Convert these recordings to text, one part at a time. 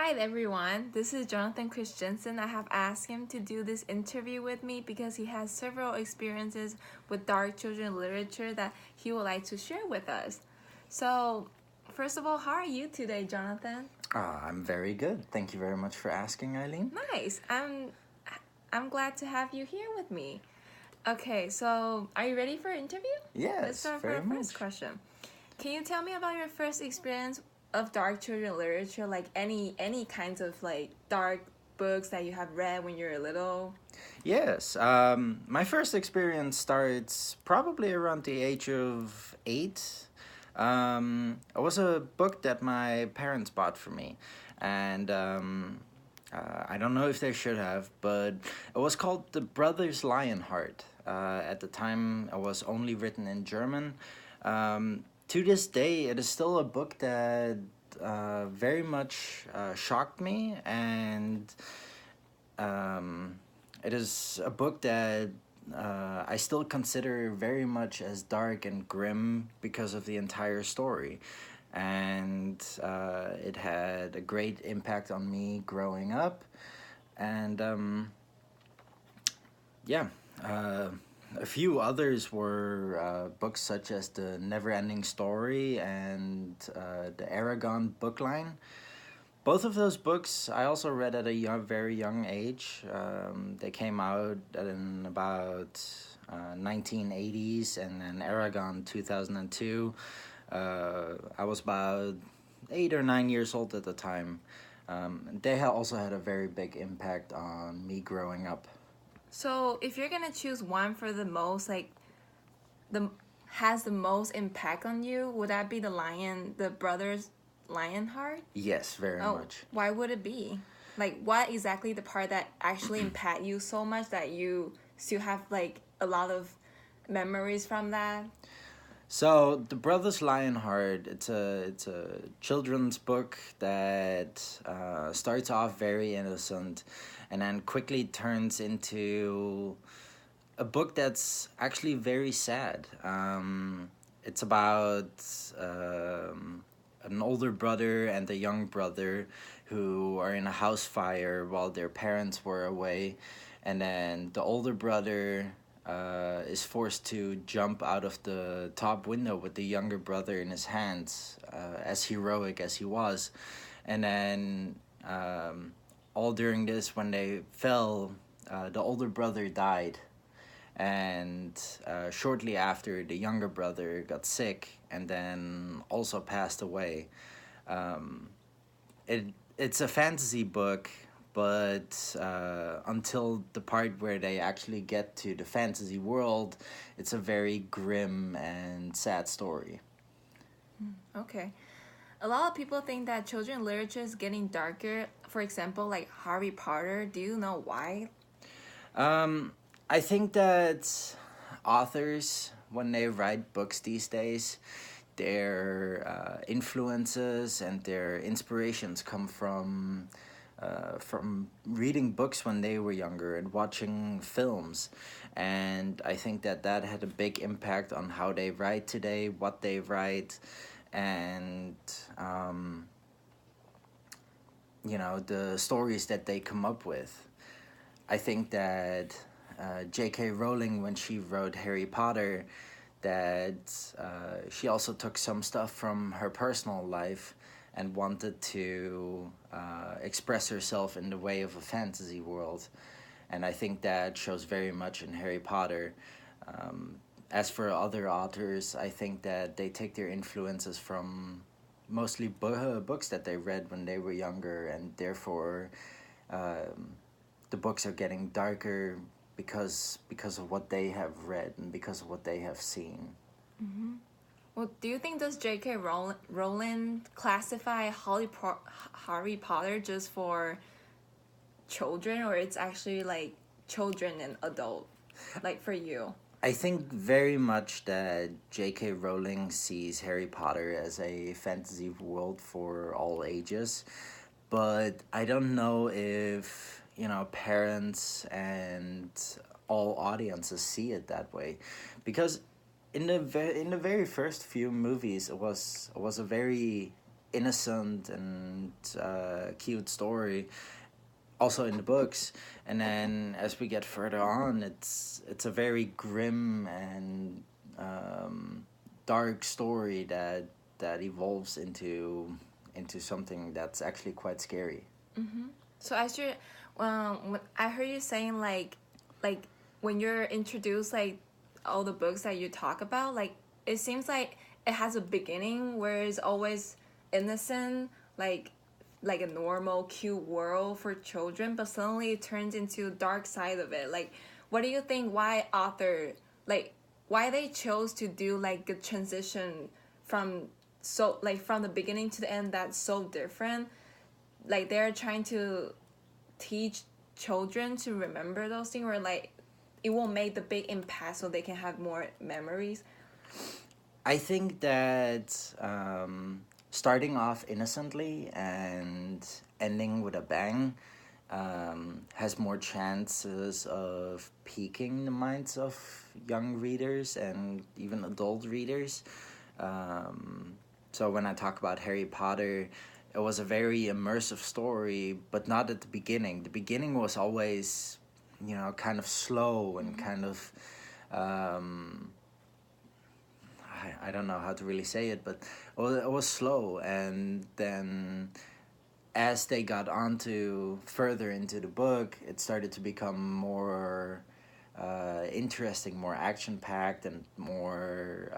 Hi everyone, this is Jonathan Christensen. I have asked him to do this interview with me because he has several experiences with dark children literature that he would like to share with us. So, first of all, how are you today, Jonathan? I'm very good. Thank you very much for asking, Eileen. Nice. I'm glad to have you here with me. Okay, so are you ready for interview? Let's Yes, start for very our first much. question. Can you tell me about your first experience of dark children literature, like any kinds of like dark books that you have read when you were little? Yes, my first experience starts probably around the age of 8. It was a book that my parents bought for me, and I don't know if they should have, but it was called The Brothers Lionheart. At the time, it was only written in German. To this day, it is still a book that very much shocked me, and um, it is a book that I still consider very much as dark and grim because of the entire story. And it had a great impact on me growing up. And yeah, uh, a few others were books such as The Neverending Story and the Aragon book line. Both of those books I also read at a very young age. They came out in about 1980s, and then Aragon 2002. I was about 8 or 9 years old at the time. They also had a very big impact on me growing up. So, if you're gonna choose one for the most like the has the most impact on you, would that be the brothers Lionheart? Yes, very Oh, much. why would it be? Like, what exactly the part that actually impact you so much that you still have like a lot of memories from that? So the Brothers Lionheart, it's a children's book that starts off very innocent, and then quickly turns into a book that's actually very sad. It's about an older brother and a young brother who are in a house fire while their parents were away, and then the older brother is forced to jump out of the top window with the younger brother in his hands, as heroic as he was. And then all during this, when they fell, the older brother died. And shortly after, the younger brother got sick and then also passed away. Um, it it's a fantasy book, but until the part where they actually get to the fantasy world, it's a very grim and sad story. Okay. A lot of people think that children literature is getting darker. For example, like Harry Potter. Do you know why? Um, I think that authors, when they write books these days, their influences and their inspirations come from reading books when they were younger and watching films. And I think that that had a big impact on how they write today, what they write, and um, the stories that they come up with. I think that J.K. Rowling, when she wrote Harry Potter, that she also took some stuff from her personal life and wanted to express herself in the way of a fantasy world. And I think that shows very much in Harry Potter. Um, as for other authors, I think that they take their influences from mostly books that they read when they were younger, and therefore um, the books are getting darker because of what they have read and because of what they have seen. Mm-hmm. Well, do you think does J.K. Rowling classify Harry Potter just for children, or it's actually like children and adult, like for you? I think very much that J.K. Rowling sees Harry Potter as a fantasy world for all ages, but I don't know if parents and all audiences see it that way, because in the very first few movies, it was a very innocent and cute story, also in the books. And then as we get further on, it's a very grim and dark story that evolves into something that's actually quite scary. So as you, when I heard you saying like when you're introduced like all the books that you talk about, like it seems like it has a beginning where it's always innocent, like a normal cute world for children, but suddenly it turns into dark side of it. Like, what do you think? Why author like why they chose to do like a transition from so like from the beginning to the end that's so different? Like they're trying to teach children to remember those things, or like it will make the big impact so they can have more memories. I think that starting off innocently and ending with a bang has more chances of piquing the minds of young readers and even adult readers. So when I talk about Harry Potter, it was a very immersive story, but not at the beginning. The beginning was always, kind of slow and kind of. I don't know how to really say it, but it was slow, and then as they got onto further into the book, it started to become more interesting, more action packed, and more,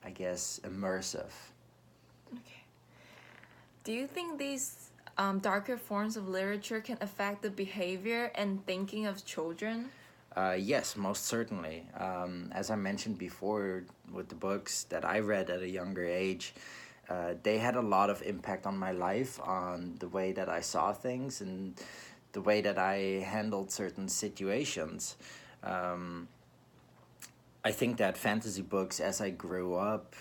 I guess, immersive. Okay. Do you think these darker forms of literature can affect the behavior and thinking of children? Yes, most certainly. As I mentioned before, with the books that I read at a younger age, they had a lot of impact on my life, on the way that I saw things and the way that I handled certain situations. Um, I think that fantasy books, as I grew up,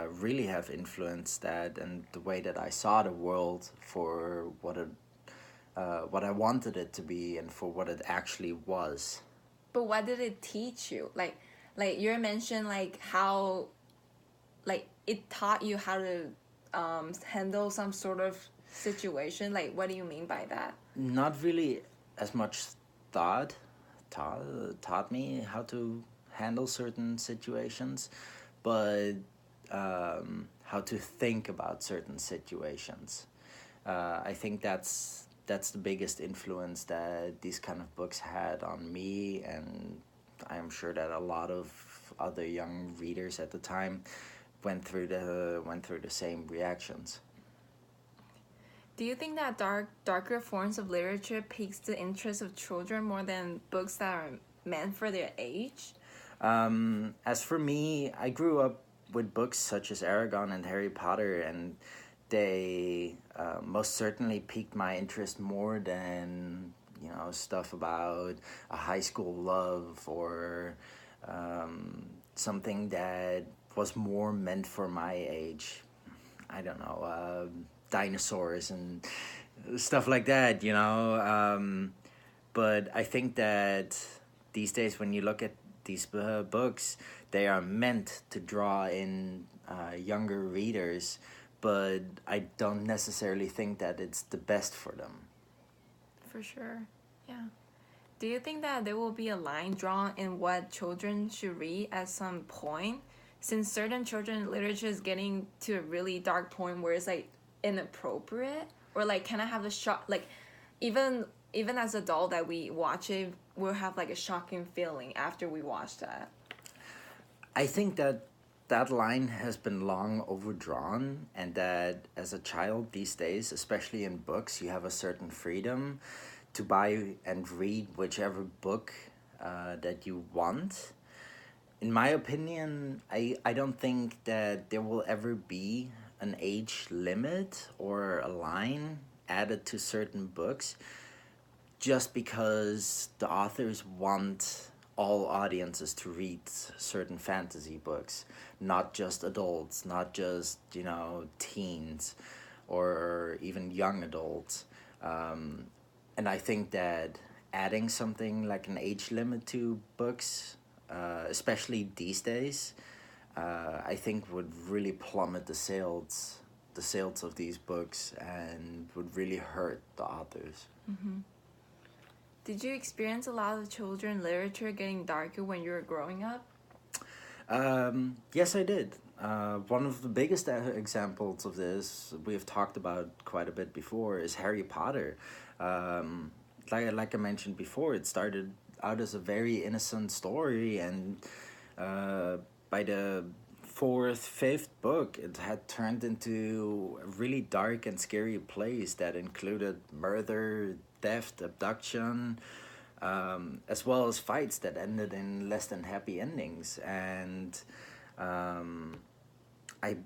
really have influenced that and the way that I saw the world for what I wanted it to be and for what it actually was. But what did it teach you? Like you mentioned like how like it taught you how to handle some sort of situation. Like what do you mean by that? Not really as much thought taught, taught me how to handle certain situations, but how to think about certain situations. I think that's the biggest influence that these kind of books had on me, and I'm sure that a lot of other young readers at the time went through the same reactions. Do you think that darker forms of literature piques the interest of children more than books that are meant for their age? As for me, I grew up with books such as Aragon and Harry Potter, and they most certainly piqued my interest more than stuff about a high school love or something that was more meant for my age. I don't know, dinosaurs and stuff like that. But I think that these days, when you look at these books, they are meant to draw in younger readers, but I don't necessarily think that it's the best for them. For sure. Yeah. Do you think that there will be a line drawn in what children should read at some point? Since certain children literature is getting to a really dark point where it's like inappropriate, or like can I have a shock, like even as adult that we watch it, we'll have like a shocking feeling after we watch that. I think that that line has been long overdrawn, and that as a child these days, especially in books, you have a certain freedom to buy and read whichever book that you want. In my opinion, I don't think that there will ever be an age limit or a line added to certain books, just because the authors want all audiences to read certain fantasy books, not just adults, not just, teens or even young adults. And I think that adding something like an age limit to books, especially these days, I think would really plummet the sales of these books, and would really hurt the authors. Did you experience a lot of children literature getting darker when you were growing up? Yes, I did. One of the biggest examples of this we've talked about quite a bit before is Harry Potter. Like I mentioned before, it started out as a very innocent story, and by the fourth, fifth book, it had turned into a really dark and scary place that included murder, theft, abduction, as well as fights that ended in less than happy endings. And um, I,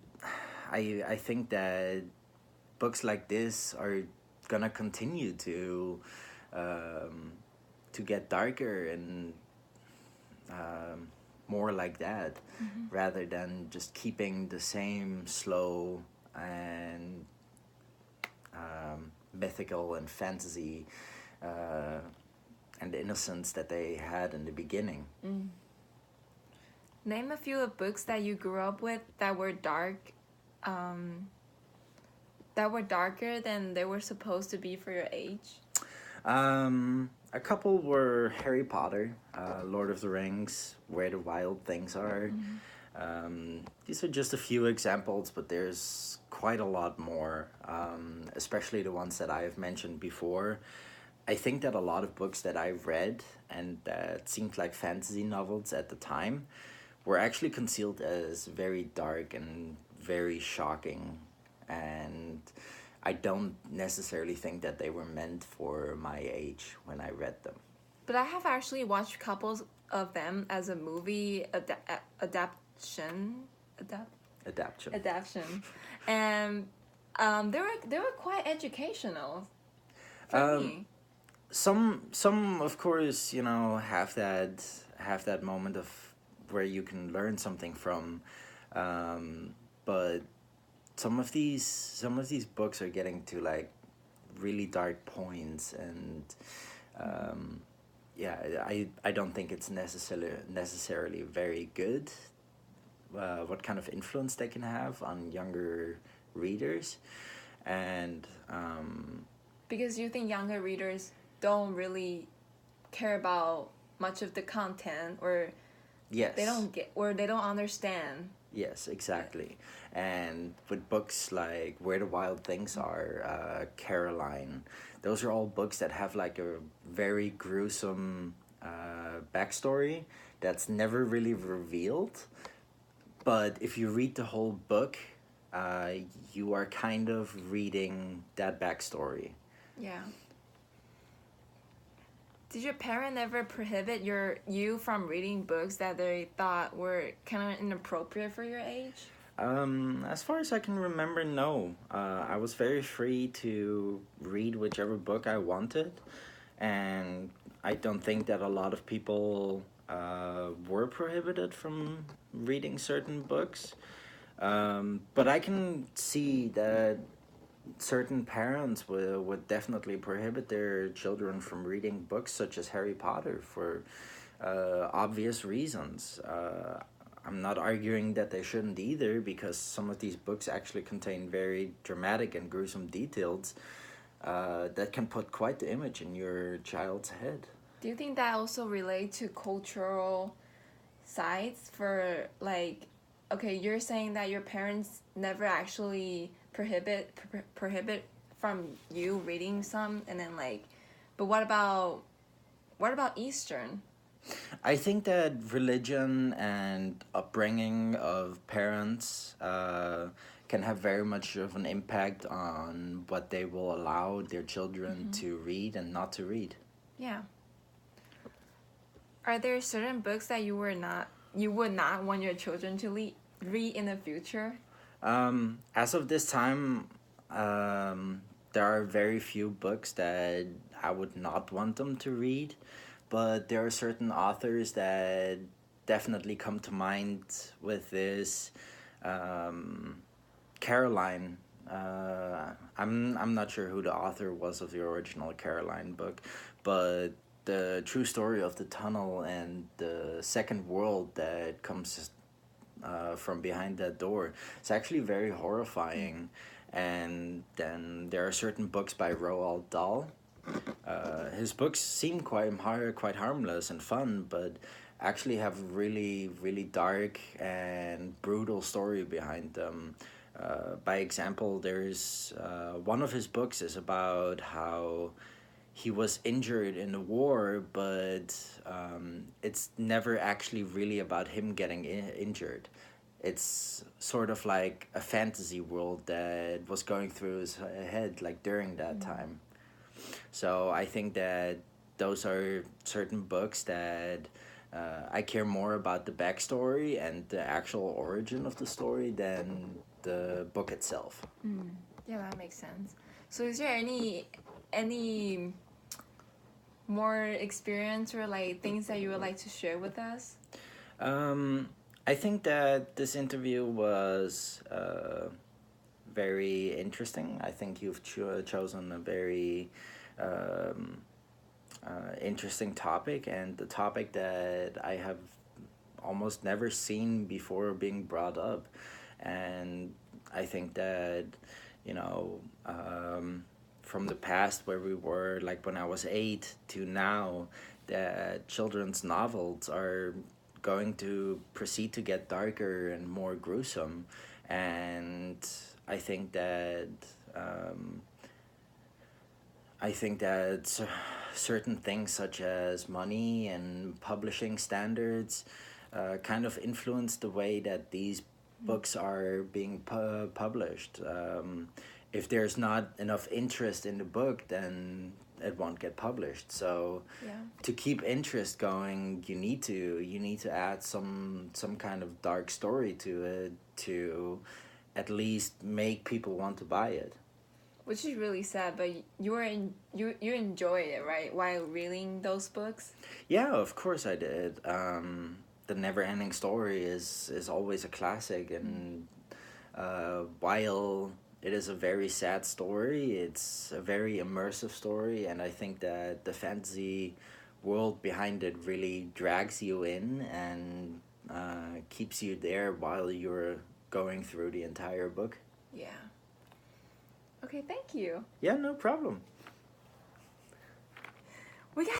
I think that books like this are gonna continue um, to get darker and more like that, rather than just keeping the same slow and mythical and fantasy and innocence that they had in the beginning. Name a few of books that you grew up with that were dark, that were darker than they were supposed to be for your age. A couple were Harry Potter, Lord of the Rings, Where the Wild Things Are. These are just a few examples, but there's quite a lot more, especially the ones that I've mentioned before. I think that a lot of books that I've read and that seemed like fantasy novels at the time were actually concealed as very dark and very shocking. And I don't necessarily think that they were meant for my age when I read them. But I have actually watched couples of them as a movie adaptation. Adaptation. And they were quite educational for me. Some of course, you know, have that moment of where you can learn something from, but some of these books are getting to like really dark points, and yeah, I don't think it's necessarily very good. What kind of influence they can have on younger readers, and Because you think younger readers don't really care about much of the content, or yes, they don't understand. yes, exactly. And with books like Where the Wild Things Are, Caroline, those are all books that have like a very gruesome backstory that's never really revealed. But if you read the whole book, you are kind of reading that backstory. Yeah. Did your parent ever prohibit you from reading books that they thought were kind of inappropriate for your age? As far as I can remember, no. I was very free to read whichever book I wanted, and I don't think that a lot of people were prohibited from reading certain books. But I can see that certain parents would definitely prohibit their children from reading books such as Harry Potter for obvious reasons. I'm not arguing that they shouldn't either, because some of these books actually contain very dramatic and gruesome details that can put quite the image in your child's head. Do you think that also relate to cultural sides for like, okay, you're saying that your parents never actually prohibit from you reading some, and then like, but what about Eastern? I think that religion and upbringing of parents can have very much of an impact on what they will allow their children to read and not to read. Yeah. Are there certain books that you would not want your children to read in the future? As of this time, there are very few books that I would not want them to read, but there are certain authors that definitely come to mind with this. Caroline. I'm not sure who the author was of the original Caroline book, but the true story of the tunnel and the second world that comes from behind that door. It's actually very horrifying. And then there are certain books by Roald Dahl. His books seem quite harmless and fun, but actually have really, really dark and brutal story behind them. By example, there's one of his books is about how he was injured in the war, but it's never actually really about him getting injured. It's sort of like a fantasy world that was going through his head, like during that time. So I think that those are certain books that I care more about the backstory and the actual origin of the story than the book itself. Yeah, that makes sense. So is there any more experience or like things that you would like to share with us? I think that this interview was very interesting. I think you've chosen a very um, interesting topic, and the topic that I have almost never seen before being brought up. And I think that, you know, from the past where we were, like when I was 8 to now, that children's novels are going to proceed to get darker and more gruesome. And I think that um, I think that certain things such as money and publishing standards kind of influence the way that these books are being published. If there's not enough interest in the book, then it won't get published. So Yeah. to keep interest going, you need to add some kind of dark story to it to at least make people want to buy it. Which is really sad, but you enjoyed it, right? While reading those books. Yeah, of course I did. The Never Ending Story is always a classic, and while it is a very sad story, it's a very immersive story, and I think that the fantasy world behind it really drags you in and keeps you there while you're going through the entire book. Yeah. Okay, thank you. Yeah, no problem. We got